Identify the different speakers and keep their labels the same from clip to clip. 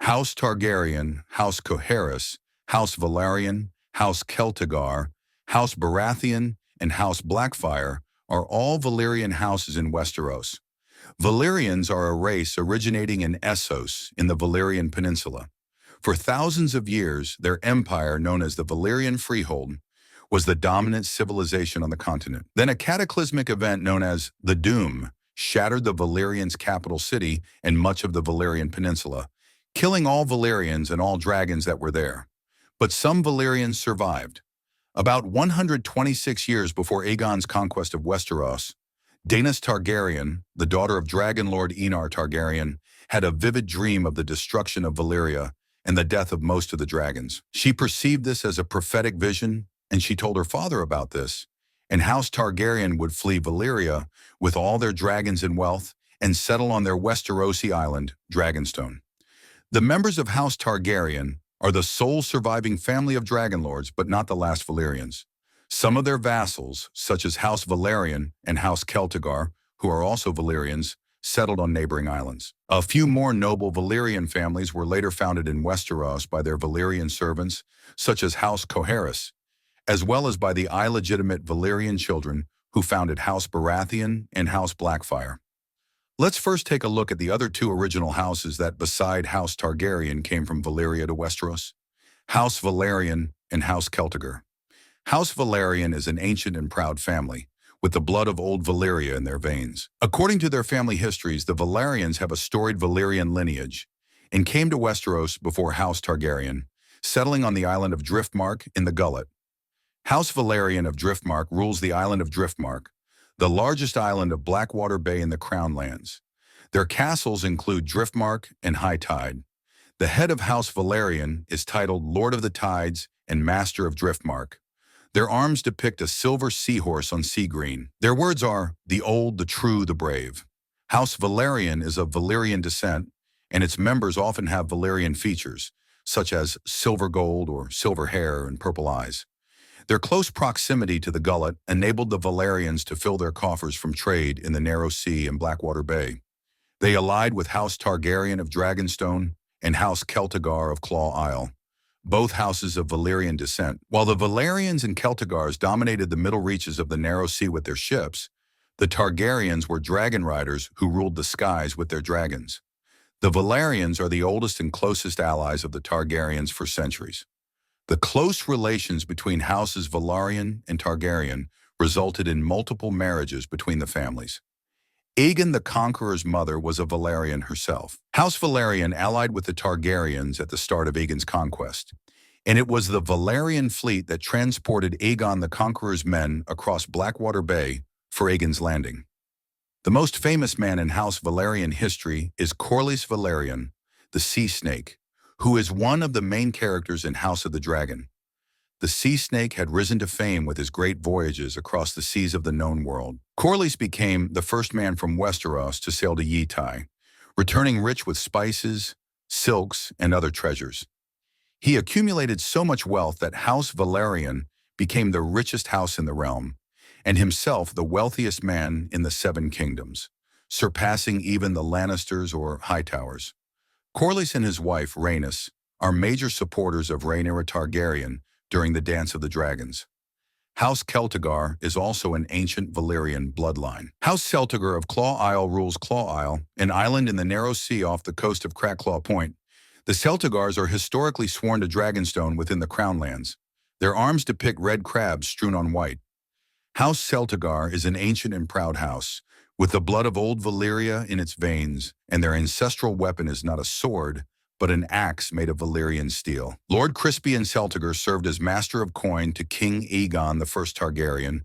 Speaker 1: House Targaryen, House Qoherys, House Velaryon, House Celtigar, House Baratheon, and House Blackfyre are all Valyrian houses in Westeros. Valyrians are a race originating in Essos in the Valyrian Peninsula. For thousands of years, their empire, known as the Valyrian Freehold, was the dominant civilization on the continent. Then a cataclysmic event known as the Doom shattered the Valyrians' capital city and much of the Valyrian Peninsula, killing all Valyrians and all dragons that were there. But some Valyrians survived. About 126 years before Aegon's conquest of Westeros, Daenerys Targaryen, the daughter of dragonlord Rhaenyra Targaryen, had a vivid dream of the destruction of Valyria and the death of most of the dragons. She perceived this as a prophetic vision, and she told her father about this, and House Targaryen would flee Valyria with all their dragons and wealth and settle on their Westerosi island, Dragonstone. The members of House Targaryen are the sole surviving family of dragonlords, but not the last Valyrians. Some of their vassals, such as House Valyrian and House Celtigar, who are also Valyrians, settled on neighboring islands. A few more noble Valyrian families were later founded in Westeros by their Valyrian servants, such as House Qoherys, as well as by the illegitimate Valyrian children who founded House Baratheon and House Blackfyre. Let's first take a look at the other two original houses that, beside House Targaryen, came from Valyria to Westeros: House Valyrian and House Celtigar. House Valyrian is an ancient and proud family, with the blood of Old Valyria in their veins. According to their family histories, the Valyrians have a storied Valyrian lineage and came to Westeros before House Targaryen, settling on the island of Driftmark in the Gullet. House Valyrian of Driftmark rules the island of Driftmark, the largest island of Blackwater Bay in the Crown Lands. Their castles include Driftmark and High Tide. The head of House Valyrian is titled Lord of the Tides and Master of Driftmark. Their arms depict a silver seahorse on sea green. Their words are, "the old, the true, the brave." House Valyrian is of Valyrian descent, and its members often have Valyrian features, such as silver gold or silver hair and purple eyes. Their close proximity to the Gullet enabled the Valyrians to fill their coffers from trade in the Narrow Sea and Blackwater Bay. They allied with House Targaryen of Dragonstone and House Celtigar of Claw Isle, both houses of Valyrian descent. While the Valyrians and Celtigars dominated the middle reaches of the Narrow Sea with their ships, the Targaryens were dragon riders who ruled the skies with their dragons. The Valyrians are the oldest and closest allies of the Targaryens for centuries. The close relations between houses Velaryon and Targaryen resulted in multiple marriages between the families. Aegon the Conqueror's mother was a Valyrian herself. House Valyrian allied with the Targaryens at the start of Aegon's conquest, and it was the Valyrian fleet that transported Aegon the Conqueror's men across Blackwater Bay for Aegon's landing. The most famous man in House Valyrian history is Corlys Velaryon, the Sea Snake, who is one of the main characters in House of the Dragon. The Sea Snake had risen to fame with his great voyages across the seas of the known world. Corlys became the first man from Westeros to sail to Yitai, returning rich with spices, silks, and other treasures. He accumulated so much wealth that House Valyrian became the richest house in the realm, and himself the wealthiest man in the Seven Kingdoms, surpassing even the Lannisters or Hightowers. Corlys and his wife, Rhaenys, are major supporters of Rhaenyra Targaryen during the Dance of the Dragons. House Celtigar is also an ancient Valyrian bloodline. House Celtigar of Claw Isle rules Claw Isle, an island in the Narrow Sea off the coast of Crackclaw Point. The Celtigars are historically sworn to Dragonstone within the Crown Lands. Their arms depict red crabs strewn on white. House Celtigar is an ancient and proud house, with the blood of Old Valyria in its veins, and their ancestral weapon is not a sword, but an axe made of Valyrian steel. Lord Crispian Celtigar served as Master of Coin to King Aegon I Targaryen,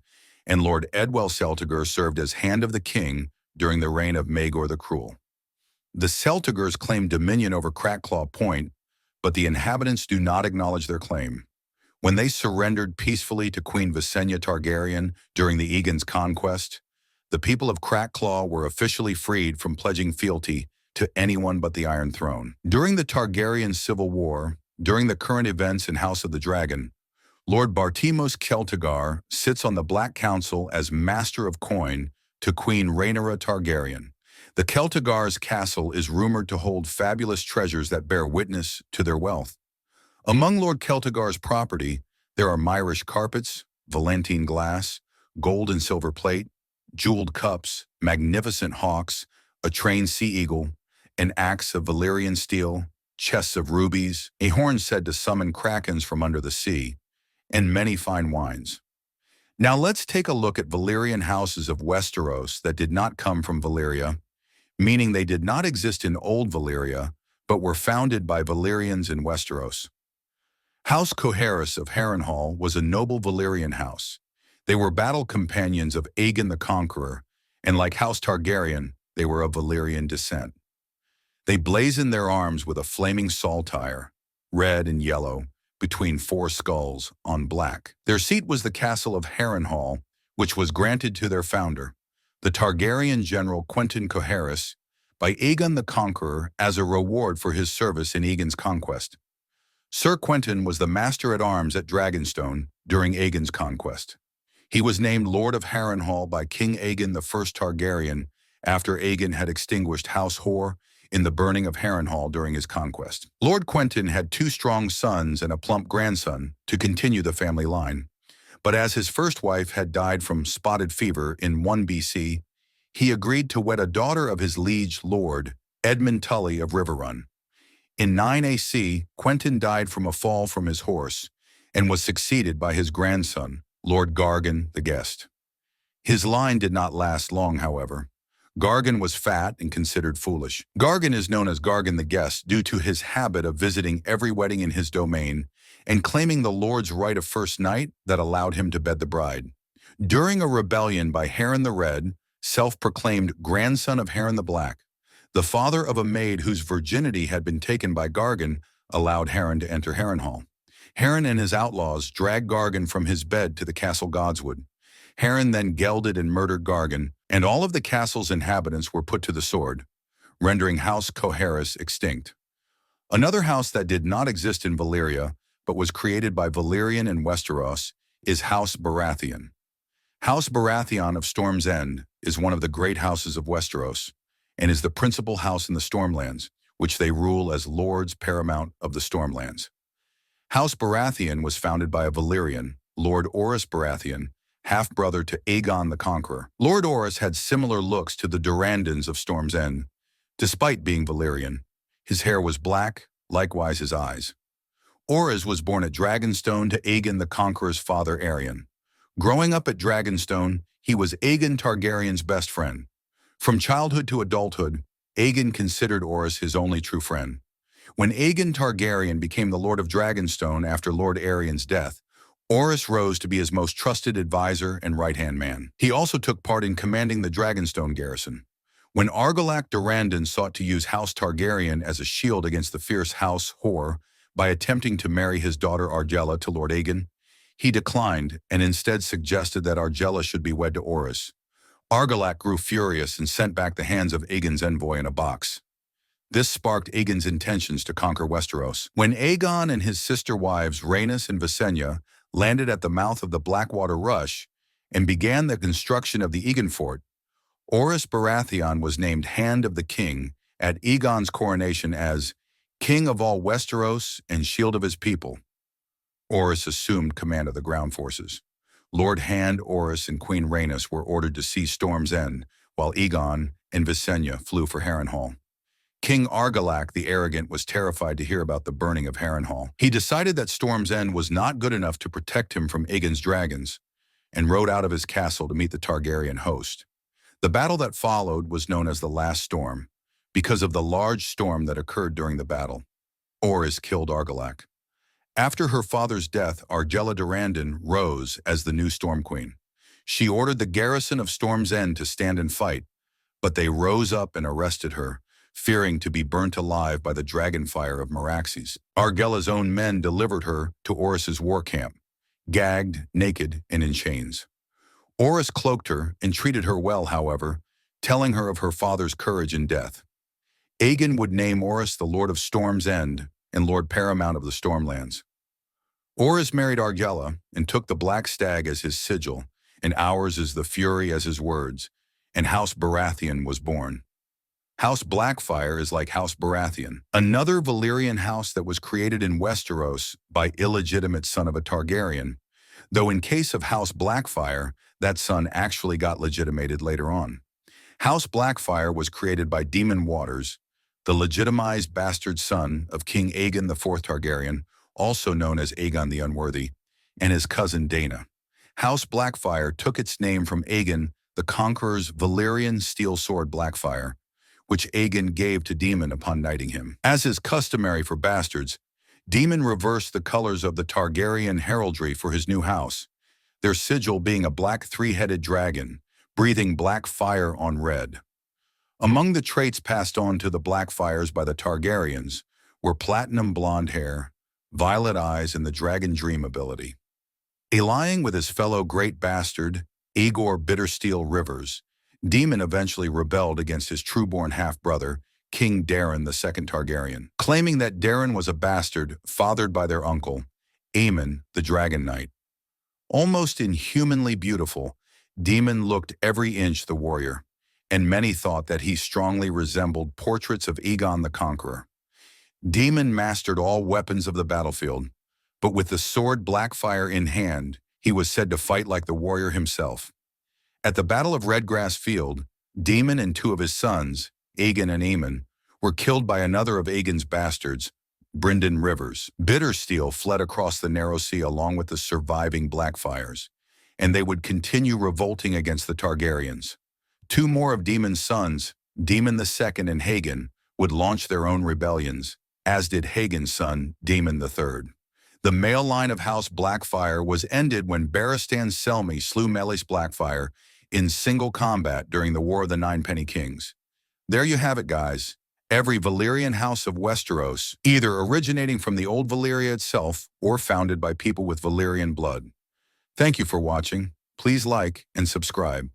Speaker 1: and Lord Edwell Celtigar served as Hand of the King during the reign of Maegor the Cruel. The Celtigars claim dominion over Crackclaw Point, but the inhabitants do not acknowledge their claim. When they surrendered peacefully to Queen Visenya Targaryen during the Aegon's conquest, the people of Crackclaw were officially freed from pledging fealty to anyone but the Iron Throne. During the Targaryen Civil War, during the current events in House of the Dragon, Lord Bartimos Celtigar sits on the Black Council as Master of Coin to Queen Rhaenyra Targaryen. The Celtigar's castle is rumored to hold fabulous treasures that bear witness to their wealth. Among Lord Celtigar's property, there are Myrish carpets, Valentine glass, gold and silver plate, jeweled cups, magnificent hawks, a trained sea eagle, an axe of Valyrian steel, chests of rubies, a horn said to summon krakens from under the sea, and many fine wines. Now let's take a look at Valyrian houses of Westeros that did not come from Valyria, meaning they did not exist in Old Valyria, but were founded by Valyrians in Westeros. House Qoherys of Harrenhal was a noble Valyrian house. They were battle companions of Aegon the Conqueror, and like House Targaryen, they were of Valyrian descent. They blazoned their arms with a flaming saltire, red and yellow, between four skulls on black. Their seat was the castle of Harrenhal, which was granted to their founder, the Targaryen general Quentyn Qoherys, by Aegon the Conqueror as a reward for his service in Aegon's conquest. Sir Quentyn was the master-at-arms at Dragonstone during Aegon's conquest. He was named Lord of Harrenhal by King Aegon I Targaryen after Aegon had extinguished House Qoherys in the burning of Harrenhal during his conquest. Lord Quentyn had two strong sons and a plump grandson to continue the family line, but as his first wife had died from spotted fever in 1 BC, he agreed to wed a daughter of his liege lord, Edmund Tully of Riverrun. In 9 AC, Quentyn died from a fall from his horse and was succeeded by his grandson, Lord Gargan the Guest. His line did not last long, however. Gargan was fat and considered foolish. Gargan is known as Gargan the Guest due to his habit of visiting every wedding in his domain and claiming the lord's right of first night that allowed him to bed the bride. During a rebellion by Harren the Red, self-proclaimed grandson of Harren the Black, the father of a maid whose virginity had been taken by Gargan allowed Harren to enter Harrenhal. Harren and his outlaws dragged Gargan from his bed to the castle Godswood. Harren then gelded and murdered Gargan, and all of the castle's inhabitants were put to the sword, rendering House Qoherys extinct. Another house that did not exist in Valyria, but was created by Valyrian in Westeros, is House Baratheon. House Baratheon of Storm's End is one of the great houses of Westeros, and is the principal house in the Stormlands, which they rule as Lords Paramount of the Stormlands. House Baratheon was founded by a Valyrian, Lord Orys Baratheon, half-brother to Aegon the Conqueror. Lord Orys had similar looks to the Durrandons of Storm's End. Despite being Valyrian, his hair was black, likewise his eyes. Orys was born at Dragonstone to Aegon the Conqueror's father Aerion. Growing up at Dragonstone, he was Aegon Targaryen's best friend. From childhood to adulthood, Aegon considered Orys his only true friend. When Aegon Targaryen became the Lord of Dragonstone after Lord Aerion's death, Orys rose to be his most trusted advisor and right-hand man. He also took part in commanding the Dragonstone garrison. When Argilac Durrandon sought to use House Targaryen as a shield against the fierce House Qoherys by attempting to marry his daughter Argella to Lord Aegon, he declined and instead suggested that Argella should be wed to Orys. Argilac grew furious and sent back the hands of Aegon's envoy in a box. This sparked Aegon's intentions to conquer Westeros. When Aegon and his sister wives Rhaenys and Visenya landed at the mouth of the Blackwater Rush and began the construction of the Aegon Fort, Orys Baratheon was named Hand of the King at Aegon's coronation as King of all Westeros and Shield of his people. Orys assumed command of the ground forces. Lord Hand, Orys, and Queen Rhaenys were ordered to seize Storm's End, while Aegon and Visenya flew for Harrenhal. King Argilac the Arrogant was terrified to hear about the burning of Harrenhal. He decided that Storm's End was not good enough to protect him from Aegon's dragons, and rode out of his castle to meet the Targaryen host. The battle that followed was known as the Last Storm, because of the large storm that occurred during the battle. Orys killed Argilac. After her father's death, Argella Durrandon rose as the new Storm Queen. She ordered the garrison of Storm's End to stand and fight, but they rose up and arrested her, fearing to be burnt alive by the dragon fire of Meraxes. Argella's own men delivered her to Orys's war camp, gagged, naked, and in chains. Orys cloaked her and treated her well, however, telling her of her father's courage in death. Aegon would name Orys the Lord of Storm's End and Lord Paramount of the Stormlands. Orys married Argella and took the Black Stag as his sigil, and Ours is the Fury as his words, and House Baratheon was born. House Blackfyre is like House Baratheon, another Valyrian house that was created in Westeros by illegitimate son of a Targaryen, though in case of House Blackfyre, that son actually got legitimated later on. House Blackfyre was created by Daemon Waters, the legitimized bastard son of King Aegon IV Targaryen, also known as Aegon the Unworthy, and his cousin Dana. House Blackfyre took its name from Aegon the Conqueror's Valyrian steel sword Blackfyre, which Aegon gave to Daemon upon knighting him. As is customary for bastards, Daemon reversed the colors of the Targaryen heraldry for his new house, their sigil being a black three-headed dragon, breathing black fire on red. Among the traits passed on to the Blackfyres by the Targaryens were platinum blonde hair, violet eyes, and the dragon dream ability. Allying with his fellow great bastard, Aegor Bittersteel Rivers, Daemon eventually rebelled against his true-born half-brother, King Daeron II Targaryen, claiming that Daeron was a bastard fathered by their uncle, Aemon the Dragon Knight. Almost inhumanly beautiful, Daemon looked every inch the warrior, and many thought that he strongly resembled portraits of Aegon the Conqueror. Daemon mastered all weapons of the battlefield, but with the sword Blackfyre in hand, he was said to fight like the warrior himself. At the Battle of Redgrass Field, Daemon and two of his sons, Aegon and Aemon, were killed by another of Aegon's bastards, Brynden Rivers. Bittersteel fled across the narrow sea along with the surviving Blackfyres, and they would continue revolting against the Targaryens. Two more of Daemon's sons, Daemon II and Haegon, would launch their own rebellions, as did Haegon's son, Daemon III. The male line of House Blackfyre was ended when Barristan Selmy slew Meleys Blackfyre in single combat during the War of the Ninepenny Kings. There you have it, guys. Every Valyrian house of Westeros, either originating from the Old Valyria itself or founded by people with Valyrian blood. Thank you for watching. Please like and subscribe.